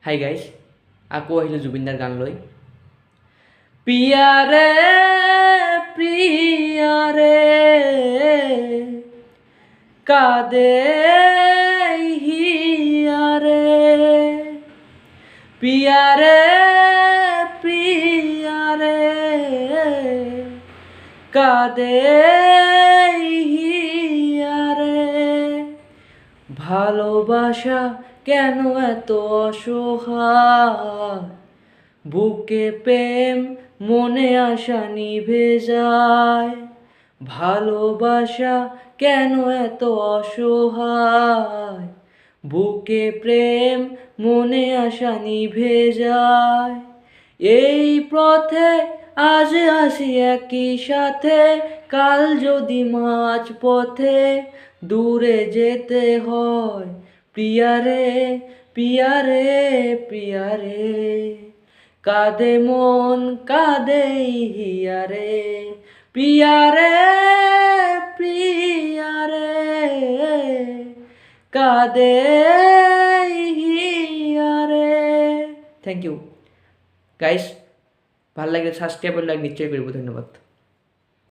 Hi guys, আকৌ আহিলোঁ জুবিনদাৰ গান লৈ। পিয়াৰে প্ৰিয়াৰে কাদে হিয়াৰে, পিয়াৰে প্ৰিয়াৰে কাদে হিয়ারে। ভালোবাসা কেন এত অসহায়, বুকে প্রেম মনে আশা নিভে যায়। ভালোবাসা কেন এত অসহায়, বুকে প্রেম মনে আশা নিভে যায়। এই পথে আজ আসি একই সাথে, কাল যদি মাঝ পথে দূরে যেতে হয়। প্রিয়ারে প্রিয়ারে প্রিয়ারে কাঁদে মন কাঁদে হিয়ারে, প্রিয়ারে প্রিয়ারে কাঁদে হিয়ারে। থ্যাংক ইউ গাইস, ভাল লাগে সাবস্ক্রাইব লাইক নিশ্চয়ই করব। ধন্যবাদ।